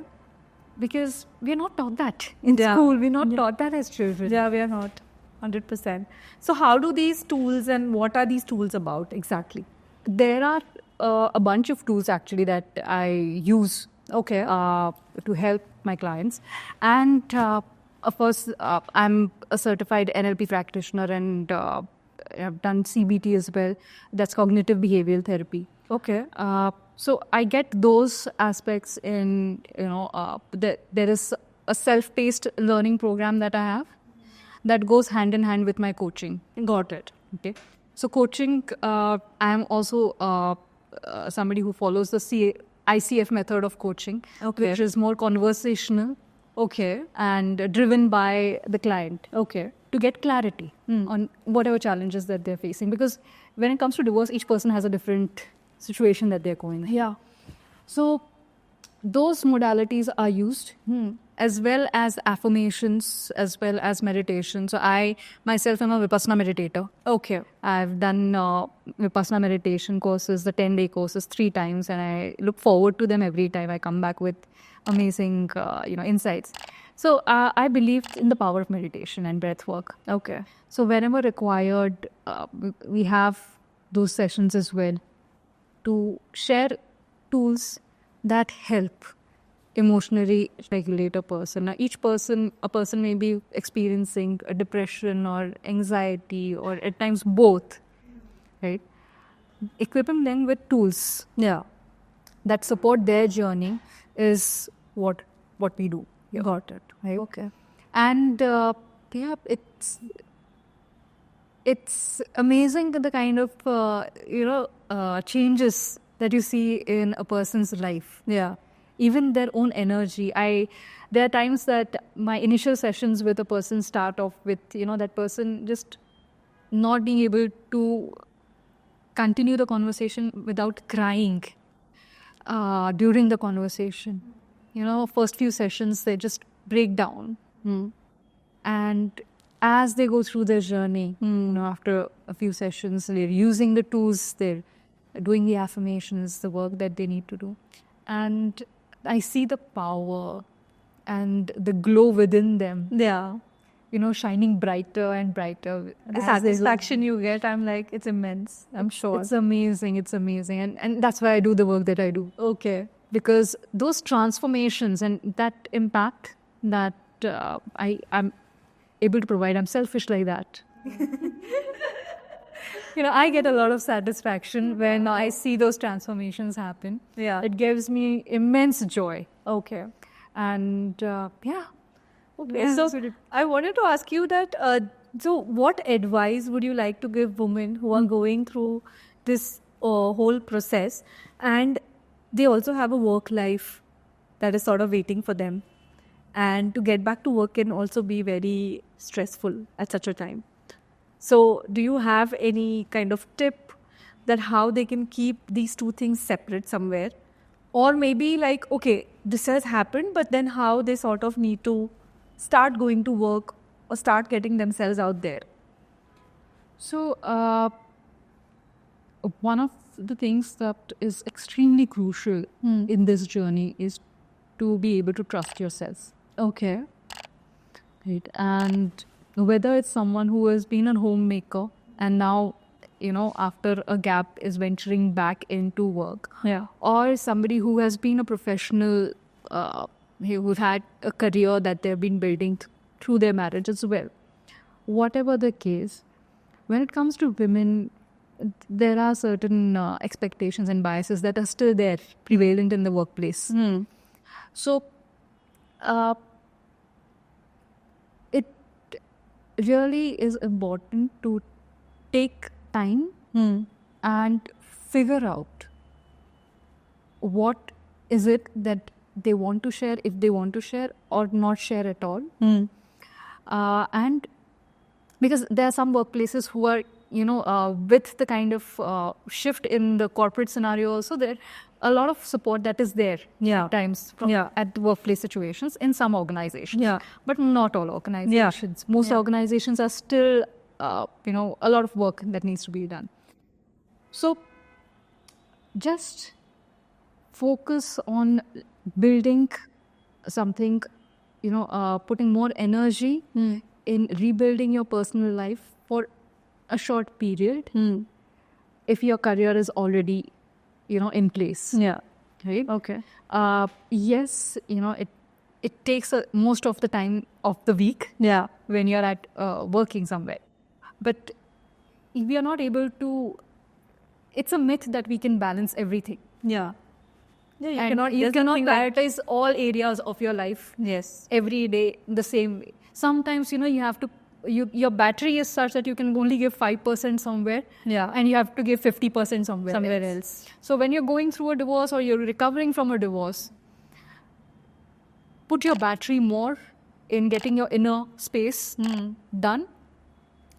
because we're not taught that in Yeah. school. We're not taught that as children. Yeah, we are not 100%. So how do these tools and what are these tools about exactly? There are a bunch of tools actually that I use Okay. to help my clients. And of course, I'm a certified NLP practitioner, and I've done CBT as well. That's cognitive behavioral therapy. Okay. So I get those aspects in, there is a self-paced learning program that I have that goes hand in hand with my coaching. Got it. Okay. So coaching, I am also somebody who follows the ICF method of coaching, Okay. which is more conversational Okay. and driven by the client Okay. to get clarity on whatever challenges that they're facing. Because when it comes to divorce, each person has a different situation that they're going through. Yeah. So those modalities are used as well as affirmations, as well as meditation. So I myself am a Vipassana meditator. Okay. I've done Vipassana meditation courses, the 10-day courses 3 times, and I look forward to them every time. I come back with amazing, insights. So I believe in the power of meditation and breath work. Okay. So whenever required, we have those sessions as well to share tools that help emotionally regulate a person. Now, a person may be experiencing a depression or anxiety, or at times both, right? Equipping them with tools Yeah. that support their journey is what we do. Got it. Right? Okay. And it's amazing the kind of changes that you see in a person's life. Yeah. Even their own energy. There are times that my initial sessions with a person start off with that person just not being able to continue the conversation without crying during the conversation. You know, first few sessions, they just break down. And as they go through their journey, you know, after a few sessions, they're using the tools, they're doing the affirmations, the work that they need to do. And I see the power and the glow within them, Yeah. you know, shining brighter and brighter. The as they go. satisfaction you get, I'm like, it's immense. I'm sure. It's amazing. It's amazing. And that's why I do the work that I do. Okay. Because those transformations and that impact that I'm able to provide, I'm selfish like that. You know, I get a lot of satisfaction when I see those transformations happen. Yeah. It gives me immense joy. Okay. And yeah. Okay. Yeah. So I wanted to ask you that. So, what advice would you like to give women who are going through this whole process, and they also have a work life that is sort of waiting for them, and to get back to work can also be very stressful at such a time. So, do you have any kind of tip that how they can keep these two things separate somewhere? Or maybe like, okay, this has happened, but then how they sort of need to start going to work or start getting themselves out there? So, one of the things that is extremely crucial in this journey is to be able to trust yourself. Okay. Right. And whether it's someone who has been a homemaker and now, you know, after a gap is venturing back into work, Yeah. or somebody who has been a professional, who've had a career that they've been building through their marriage as well. Whatever the case, when it comes to women, there are certain expectations and biases that are still there, prevalent in the workplace. So, it really is important to take time and figure out what is it that they want to share, if they want to share or not share at all. And because there are some workplaces who are, you know, with the kind of shift in the corporate scenario also, there a lot of support that is there Yeah. at times Yeah. at the workplace situations in some organizations. Yeah. But not all organizations. Most organizations are still, you know, a lot of work that needs to be done. So just focus on building something, you know, putting more energy in rebuilding your personal life for a short period if your career is already, you know, in place. Yeah. Right? Okay. Yes, you know, it takes most of the time of the week Yeah. when you're at working somewhere. But if we are not able to, it's a myth that we can balance everything. Yeah. Yeah. You And cannot. you there's cannot nothing that- prioritize all areas of your life Yes. every day the same way. Sometimes, you know, you have to, your battery is such that you can only give 5% somewhere. Yeah. And you have to give 50% somewhere else. So when you're going through a divorce or you're recovering from a divorce, put your battery more in getting your inner space done.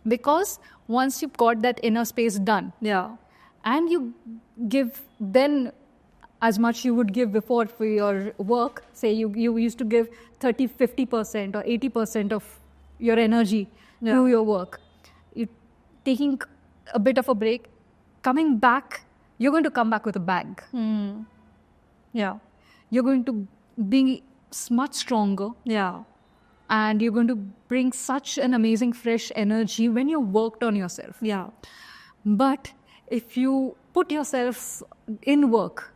Because once you've got that inner space done, Yeah. and you give then as much you would give before for your work, say you used to give 30, 50% or 80% of your energy to your work. You're taking a bit of a break, coming back, you're going to come back with a bang. Yeah. You're going to be much stronger, Yeah. and you're going to bring such an amazing fresh energy when you worked on yourself. Yeah. But if you put yourself in work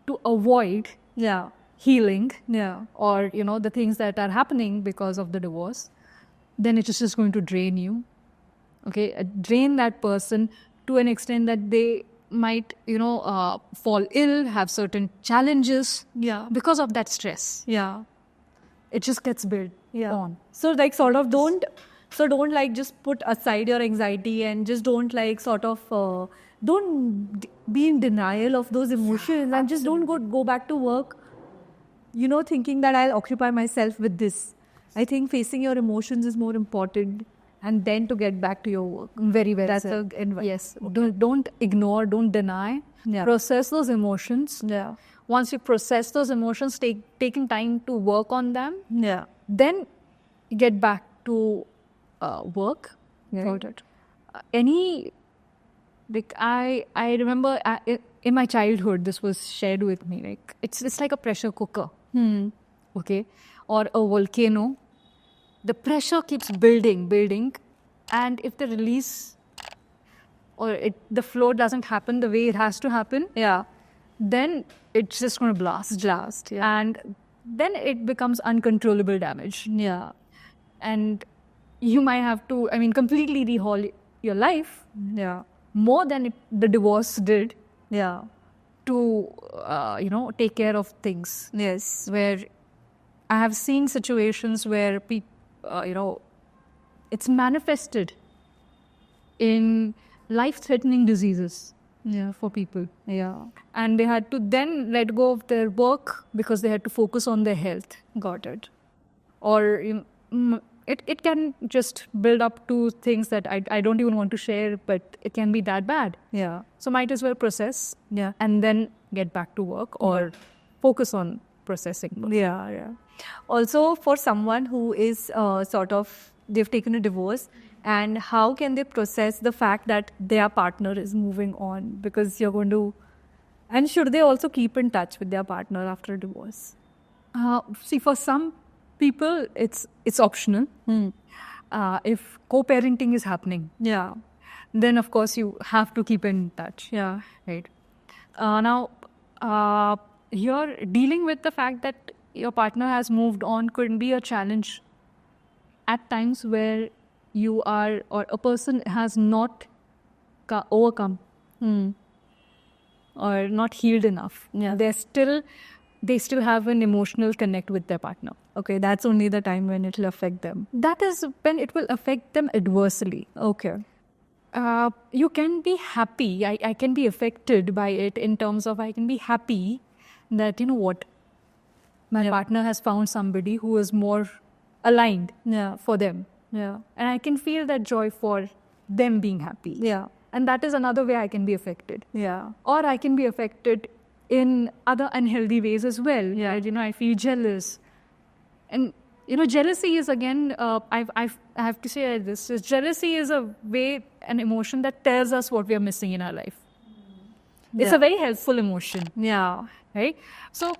to avoid Yeah. healing Yeah. or, you know, the things that are happening because of the divorce, then it is just going to drain you. Okay, drain that person to an extent that they might, you know, fall ill, have certain challenges Yeah. because of that stress. Yeah. It just gets built on. So like sort of don't like just put aside your anxiety and just don't like sort of don't be in denial of those emotions and just don't go back to work, you know, thinking that I'll occupy myself with this. I think facing your emotions is more important and then to get back to your work. Very well That's said. a yes. Don't ignore, don't deny. Yeah. Process those emotions. Yeah. Once you process those emotions, taking time to work on them, Yeah. then get back to work. Got it. Any like I remember in my childhood this was shared with me, like it's like a pressure cooker, okay, or a volcano. The pressure keeps building, and if the release or the flow doesn't happen the way it has to happen, Yeah. then it's just going to blast, Yeah. and then it becomes uncontrollable damage. Yeah. And you might have to, completely rehaul your life Yeah. more than the divorce did Yeah. to, take care of things. Yes. Where I have seen situations where it's manifested in life-threatening diseases for people. Yeah. And they had to then let go of their work because they had to focus on their health. Got it. Or it can just build up to things that I don't even want to share, but it can be that bad. Yeah. So might as well process Yeah. and then get back to work or focus on processing. Yeah. Yeah. Also, for someone who is they've taken a divorce, and how can they process the fact that their partner is moving on? Because you're going to, and should they also keep in touch with their partner after a divorce? See, for some people, it's optional. If co-parenting is happening, Yeah. then of course you have to keep in touch. Yeah. Right. Now, you're dealing with the fact that your partner has moved on could be a challenge at times where you are, or a person has not overcome or not healed enough. Yeah. They still have an emotional connect with their partner. Okay, that's only the time when it will affect them. That is when it will affect them adversely. Okay. You can be happy. I can be affected by it in terms of I can be happy that, my partner has found somebody who is more aligned for them. Yeah. And I can feel that joy for them being happy. Yeah. And that is another way I can be affected. Yeah. Or I can be affected in other unhealthy ways as well. Yeah. Right? I feel jealous. And, jealousy is again, I have to say this, is jealousy is a way, an emotion that tells us what we are missing in our life. It's Yeah. a very helpful emotion, Yeah. right? So,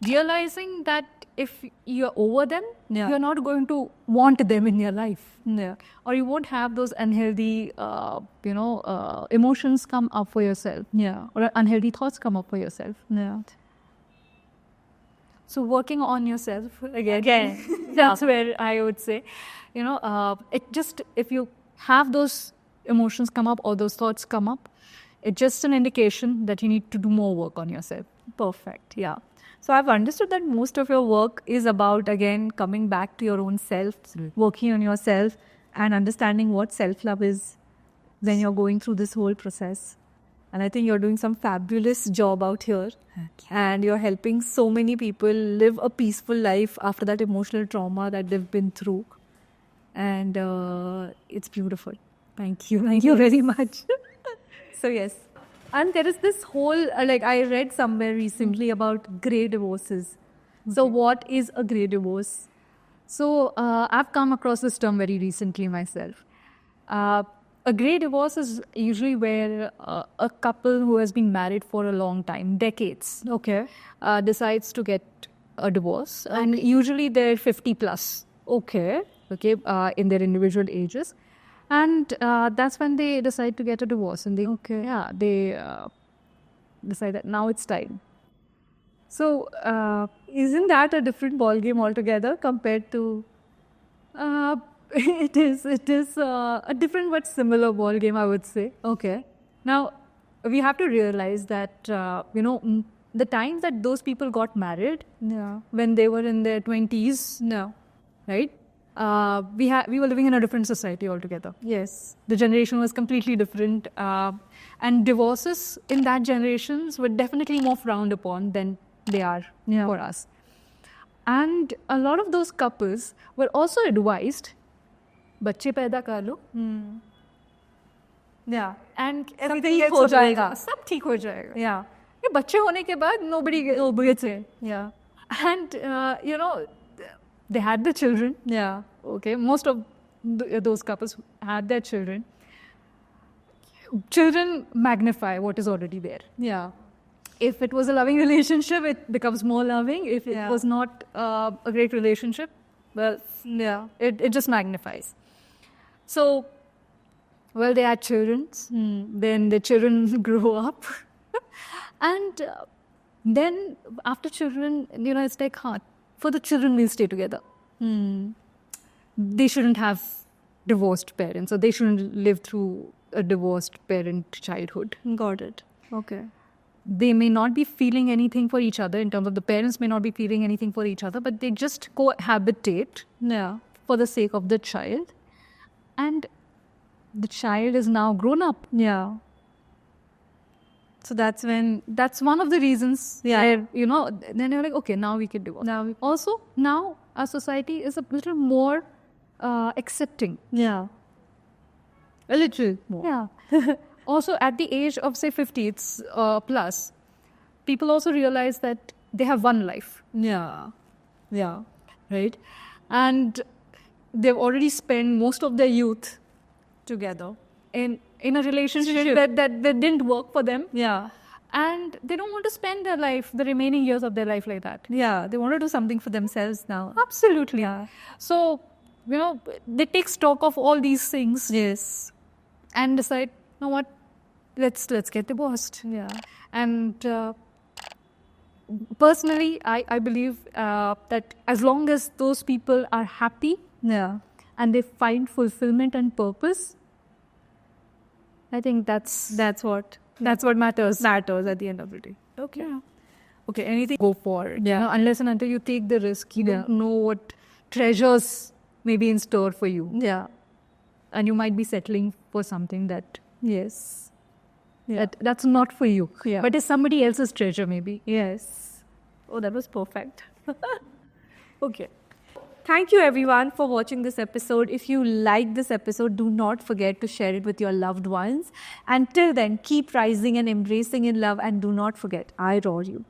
realizing that if you're over them, Yeah. you're not going to want them in your life. Yeah. Or you won't have those unhealthy, emotions come up for yourself. Yeah. Or unhealthy thoughts come up for yourself. Yeah. So working on yourself again, that's where I would say, if you have those emotions come up or those thoughts come up, it's just an indication that you need to do more work on yourself. Perfect. Yeah. So I've understood that most of your work is about, again, coming back to your own self, working on yourself, and understanding what self-love is when you're going through this whole process. And I think you're doing some fabulous job out here. And you're helping so many people live a peaceful life after that emotional trauma that they've been through. And it's beautiful. Thank you. Thank you very much. So, yes. And there is this whole, I read somewhere recently about grey divorces. So, what is a grey divorce? So I've come across this term very recently myself. A grey divorce is usually where a couple who has been married for a long time, decades, Okay. Decides to get a divorce. And usually they're 50 plus, Okay. in their individual ages. And that's when they decide to get a divorce. And they decide that now it's time. So, isn't that a different ballgame altogether compared to? It is a different but similar ballgame, I would say. Okay. Now, we have to realize that the time that those people got married, when they were in their 20s, right? We were living in a different society altogether. Yes. The generation was completely different, and divorces in that generation were definitely more frowned upon than they are for us. And a lot of those couples were also advised बच्चे पैदा कर लो Yeah. And सब everything ठीक gets हो जाएगा. सब ठीक हो जाएगा. Yeah. ये बच्चे होने के बाद nobody gets it. Yeah. And you know, they had the children. Yeah. Okay, most of those couples had their children. Children magnify what is already there. Yeah. If it was a loving relationship, it becomes more loving. If it Yeah. was not a great relationship, well, Yeah. it just magnifies. So, well, they had children. Then the children grew up. And then after children, you know, it's like, for the children, we'll stay together. They shouldn't have divorced parents, or they shouldn't live through a divorced parent childhood. Got it. Okay. They may not be feeling anything for each other, in terms of the parents may not be feeling anything for each other, but they just cohabitate Yeah. for the sake of the child. And the child is now grown up. Yeah. So that's when. That's one of the reasons Yeah. where, you know, then you're like, okay, now we can divorce. Now we- Also, now our society is a little more accepting. Yeah. A little more. Yeah. Also, at the age of, say, 50, it's plus, people also realize that they have one life, Yeah. Yeah. right? And they've already spent most of their youth Together. in a relationship that didn't work for them. Yeah. And they don't want to spend their life, the remaining years of their life, like that. Yeah. They want to do something for themselves now. Absolutely. Yeah. So, you know, they take stock of all these things Yes. and decide, you know what, let's get divorced. Yeah. And personally, I believe that as long as those people are happy Yeah. and they find fulfillment and purpose, I think That's what matters. matters at the end of the day. Okay. Okay. Anything? Go for it. Yeah. You know, unless and until you take the risk, you Yeah. don't know what treasures may be in store for you. Yeah. And you might be settling for something that Yes. Yeah. that's not for you. Yeah. But it's somebody else's treasure, maybe. Yes. Oh, that was perfect. Okay. Thank you everyone for watching this episode. If you like this episode, do not forget to share it with your loved ones. Until then, keep rising and embracing in love, and do not forget, I roar you.